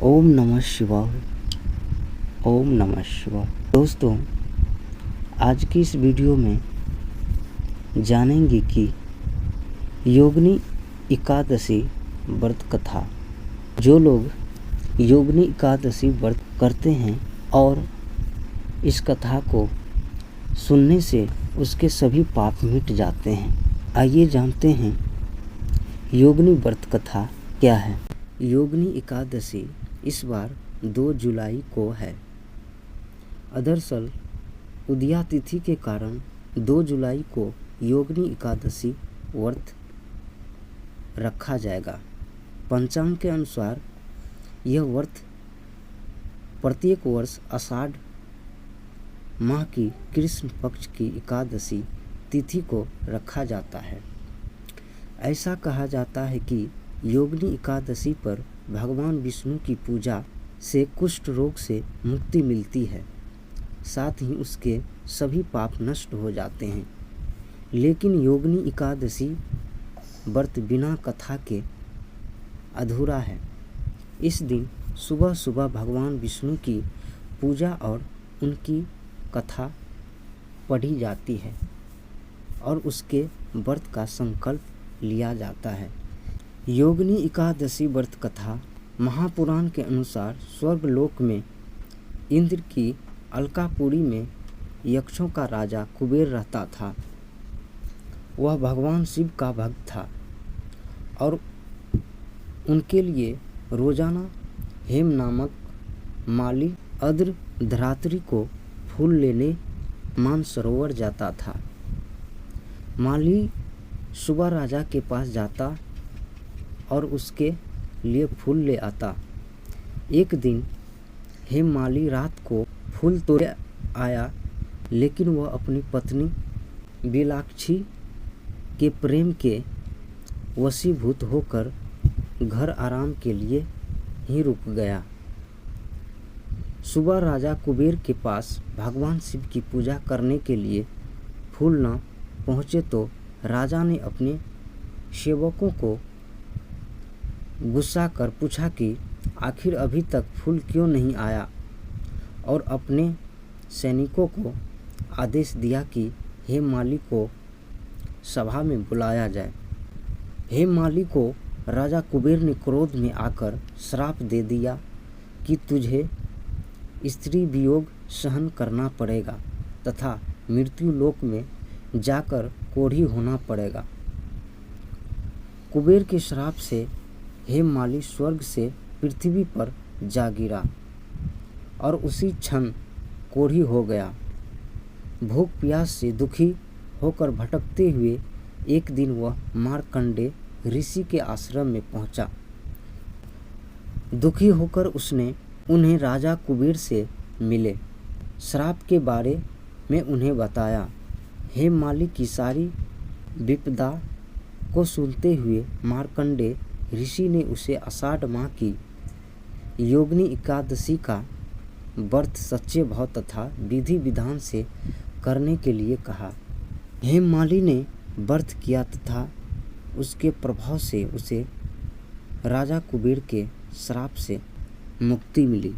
ओम नमः शिवाय। ओम नमः शिवाय। दोस्तों, आज की इस वीडियो में जानेंगे कि योगिनी एकादशी व्रत कथा। जो लोग योगिनी एकादशी व्रत करते हैं और इस कथा को सुनने से उसके सभी पाप मिट जाते हैं। आइए जानते हैं योगिनी व्रत कथा क्या है। योगिनी एकादशी इस बार 2 जुलाई को है। दरअसल उदया तिथि के कारण 2 जुलाई को योगिनी एकादशी व्रत रखा जाएगा। पंचांग के अनुसार यह व्रत प्रत्येक वर्ष आषाढ़ माह की कृष्ण पक्ष की एकादशी तिथि को रखा जाता है। ऐसा कहा जाता है कि योगिनी एकादशी पर भगवान विष्णु की पूजा से कुष्ठ रोग से मुक्ति मिलती है, साथ ही उसके सभी पाप नष्ट हो जाते हैं। लेकिन योगिनी एकादशी व्रत बिना कथा के अधूरा है। इस दिन सुबह सुबह भगवान विष्णु की पूजा और उनकी कथा पढ़ी जाती है और उसके व्रत का संकल्प लिया जाता है। योगिनी एकादशी व्रत कथा महापुराण के अनुसार स्वर्गलोक में इंद्र की अलकापुरी में यक्षों का राजा कुबेर रहता था। वह भगवान शिव का भक्त था और उनके लिए रोजाना हेम नामक माली अद्र धरातरी को फूल लेने मानसरोवर जाता था। माली सुबह राजा के पास जाता और उसके लिए फूल ले आता। एक दिन हेममाली रात को फूल तोड़े आया, लेकिन वह अपनी पत्नी बिलाक्षी के प्रेम के वशीभूत होकर घर आराम के लिए ही रुक गया। सुबह राजा कुबेर के पास भगवान शिव की पूजा करने के लिए फूल न पहुँचे तो राजा ने अपने सेवकों को गुस्सा कर पूछा कि आखिर अभी तक फूल क्यों नहीं आया, और अपने सैनिकों को आदेश दिया कि हेममाली को सभा में बुलाया जाए। हेममाली को राजा कुबेर ने क्रोध में आकर श्राप दे दिया कि तुझे स्त्री वियोग सहन करना पड़ेगा तथा मृत्यु लोक में जाकर कोढ़ी होना पड़ेगा। कुबेर के श्राप से हेममाली स्वर्ग से पृथ्वी पर जा गिरा और उसी क्षण कोढ़ी हो गया। भूख प्यास से दुखी होकर भटकते हुए एक दिन वह मार्कंडे ऋषि के आश्रम में पहुंचा। दुखी होकर उसने उन्हें राजा कुबेर से मिले श्राप के बारे में उन्हें बताया। हेममाली की सारी विपदा को सुनते हुए मार्कंडे ऋषि ने उसे आषाढ़ माह की योगिनी एकादशी का व्रत सच्चे भाव तथा विधि विधान से करने के लिए कहा। हेममाली ने व्रत किया तथा उसके प्रभाव से उसे राजा कुबेर के श्राप से मुक्ति मिली।